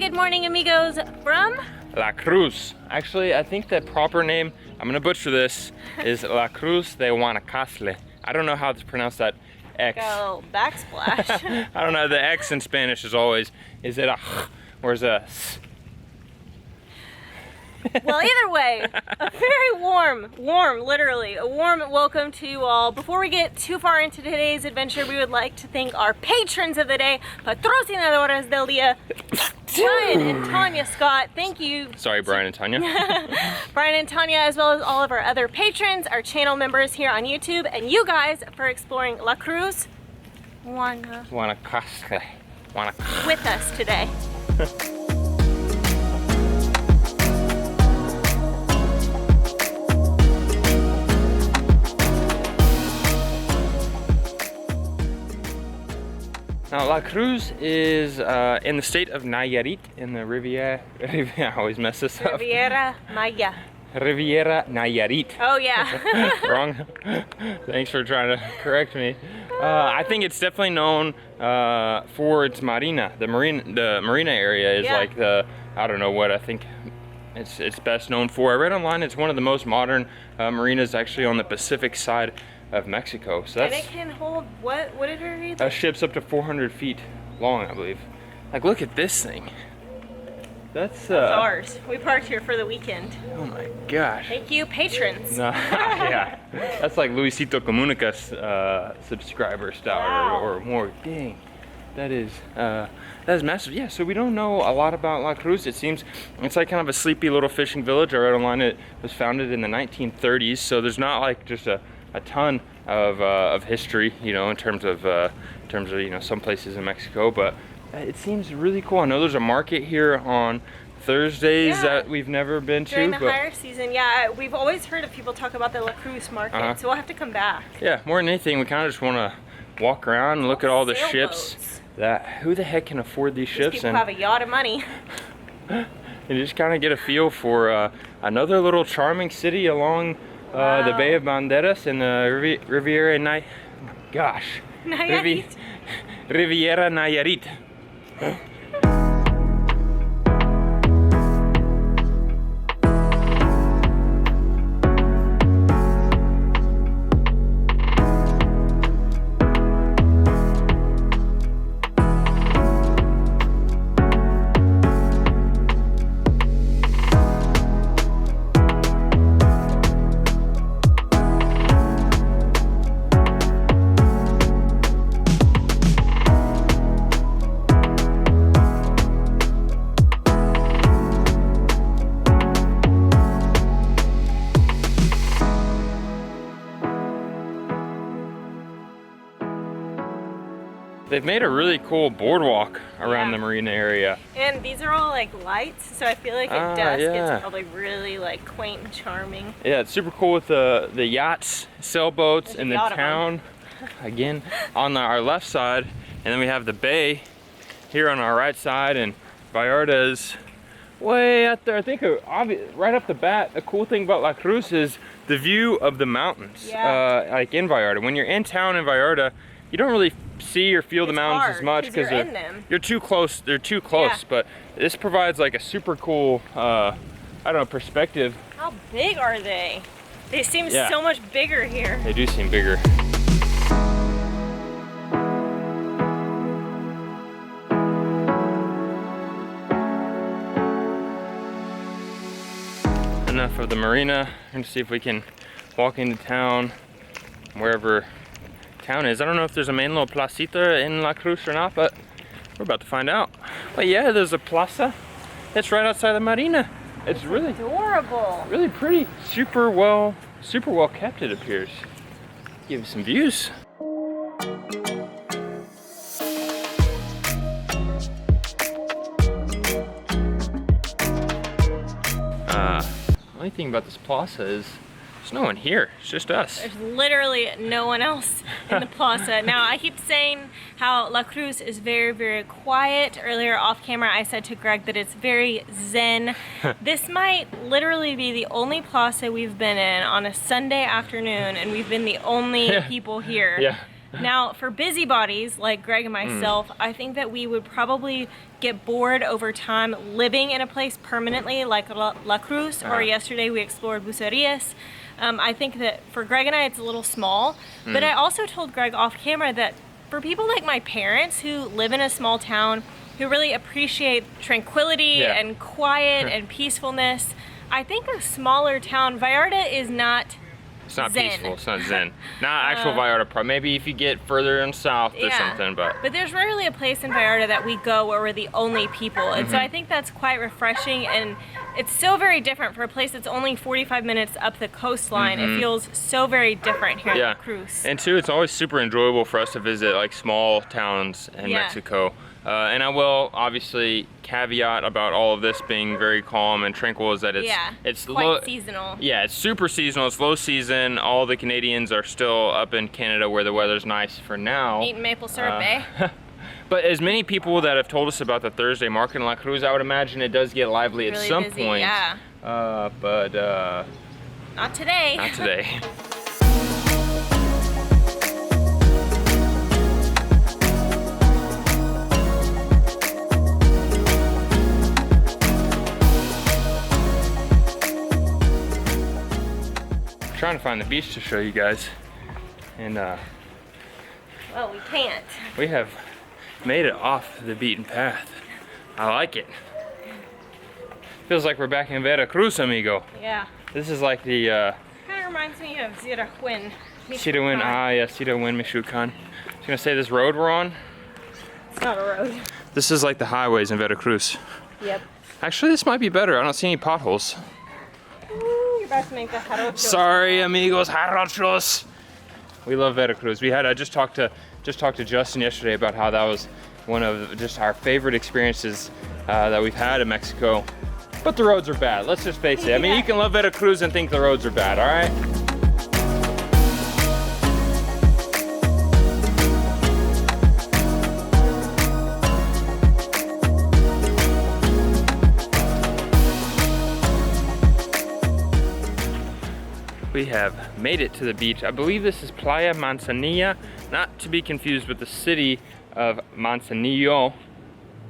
good morning, amigos, from La Cruz. Actually, I think the proper name, I'm gonna butcher this, is La Cruz de Huanacaxtle. I don't know how to pronounce that X. Go backsplash. I don't know, the X in Spanish is always, is it a or is it a s? Well, either way, a very warm, literally, a warm welcome to you all. Before we get too far into today's adventure, we would like to thank our patrons of the day, patrocinadoras del día, Brian and Tanya Scott. Thank you. Sorry, Brian and Tanya. Brian and Tanya, as well as all of our other patrons, our channel members here on YouTube, and you guys for exploring La Cruz Huanacaxtle. with us today. Now, La Cruz is in the state of Nayarit in the Riviera. I always mess this up. Riviera Maya. Riviera Nayarit. Oh yeah. Wrong. Thanks for trying to correct me. I think it's definitely known for its marina. The marina area is like the, I don't know what I think it's best known for. I read online it's one of the most modern marinas actually on the Pacific side of Mexico. So that's, and it can hold, what did it read? That ship's up to 400 feet long, I believe. Like, look at this thing. That's ours. We parked here for the weekend. Oh my gosh. Thank you, patrons. Yeah, that's like Luisito Comunica's subscriber style or more. Dang, that is massive. Yeah, so we don't know a lot about La Cruz. It seems it's like kind of a sleepy little fishing village. I read online it was founded in the 1930s, so there's not like just a ton of history, you know, in terms of you know, some places in Mexico, but it seems really cool. I know there's a market here on Thursdays that we've never been to. During the higher season, we've always heard of people talk about the La Cruz market, so we'll have to come back. Yeah, more than anything, we kind of just want to walk around and look at all the ships. Who the heck can afford these ships? People have a yacht of money. And just kind of get a feel for another little charming city along the Bay of Banderas and the Riviera Nayarit. Riviera Nayarit. They've made a really cool boardwalk around the marina area. And these are all like lights, so I feel like at dusk it's probably really like quaint and charming. Yeah, it's super cool with the yachts, sailboats, and the town. Again, on our left side, and then we have the bay here on our right side, and Vallarta's way out there. I think right off the bat, a cool thing about La Cruz is the view of the mountains. Like in Vallarta. When you're in town in Vallarta, you don't really see or feel the mountains as much because you're too close. They're too close, but this provides like a super cool, I don't know, perspective. How big are they? They seem so much bigger here. They do seem bigger. Enough of the marina. We're gonna see if we can walk into town, wherever town is. I don't know if there's a main little placita in La Cruz or not, but we're about to find out. But yeah, there's a plaza. It's right outside the marina. It's really adorable. Really pretty. Super well kept, it appears. Give you some views. The only thing about this plaza is there's no one here. It's just us. There's literally no one else in the plaza. Now, I keep saying how La Cruz is very, very quiet. Earlier off camera, I said to Greg that it's very zen. This might literally be the only plaza we've been in on a Sunday afternoon, and we've been the only people here. Now, for busybodies like Greg and myself, I think that we would probably get bored over time living in a place permanently, like La Cruz, or yesterday we explored Bucerias. I think that for Greg and I, it's a little small, but I also told Greg off camera that for people like my parents who live in a small town, who really appreciate tranquility and quiet and peacefulness, I think a smaller town, Vallarta is not It's not zen. peaceful, it's not zen. Not actual Vallarta, maybe if you get further in south or something, but there's rarely a place in Vallarta that we go where we're the only people, and so I think that's quite refreshing, and it's so very different for a place that's only 45 minutes up the coastline. It feels so very different here in La Cruz. And two, it's always super enjoyable for us to visit like small towns in Mexico. And I will obviously caveat about all of this being very calm and tranquil is that it's quite seasonal. Yeah, it's super seasonal. It's low season. All the Canadians are still up in Canada where the weather's nice for now. Eating maple syrup, eh? But as many people that have told us about the Thursday market in La Cruz, I would imagine it does get lively at some point. Yeah. But not today. Not today. Trying to find the beach to show you guys, and well, we can't. we have made it off the beaten path. I like it. Feels like we're back in Veracruz, amigo. Yeah. This is like the Kind of reminds me of Zirahuin. Sirahuin, Sirahuin, Michoacan. I was gonna say this road we're on. It's not a road. This is like the highways in Veracruz. Yep. Actually, this might be better. I don't see any potholes. You're about to make the jarochos. Sorry, amigos, jarochos. We love Veracruz. We had I just talked to Justin yesterday about how that was one of just our favorite experiences that we've had in Mexico. But the roads are bad. Let's just face it. I mean, you can love Veracruz and think the roads are bad. All right. We have made it to the beach. I believe this is Playa Manzanilla, not to be confused with the city of Manzanillo.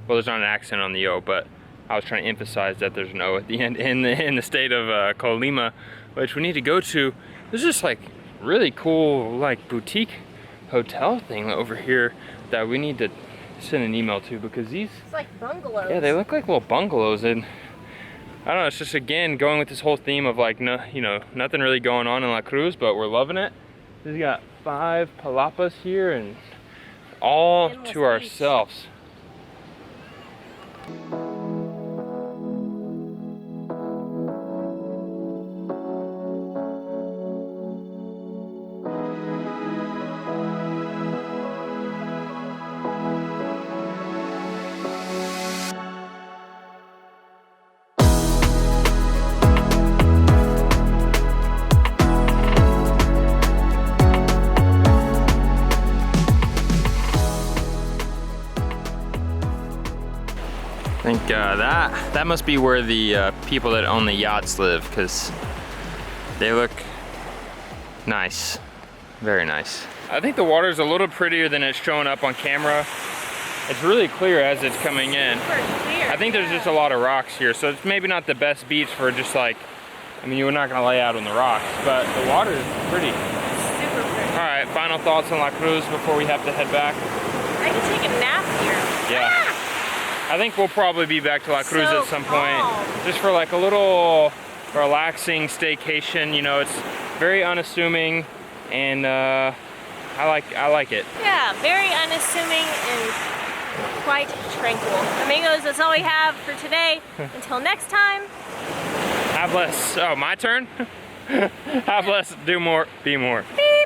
Well, there's not an accent on the O, but I was trying to emphasize that there's an O at the end in the state of Colima, which we need to go to. There's just like really cool like boutique hotel thing over here that we need to send an email to because these. It's like bungalows. Yeah, they look like little bungalows and. I don't know, it's just again going with this whole theme of like, no, you know, nothing really going on in La Cruz, but we're loving it. We've got 5 palapas here and all to ourselves. I think that must be where the people that own the yachts live because they look nice, very nice. I think the water's a little prettier than it's showing up on camera. It's really clear as it's coming in. I think there's just a lot of rocks here, so it's maybe not the best beach for just like, I mean, you're not gonna lay out on the rocks, but the water is pretty. Super pretty. All right, final thoughts on La Cruz before we have to head back. I could take a nap here. Yeah. Ah! I think we'll probably be back to La Cruz So at some calm. point, just for like a little relaxing staycation. You know, it's very unassuming, and I like it. Yeah, very unassuming and quite tranquil. Amigos, that's all we have for today. Until next time. Have less. Oh, my turn. Have less. Do more. Be more. Beep.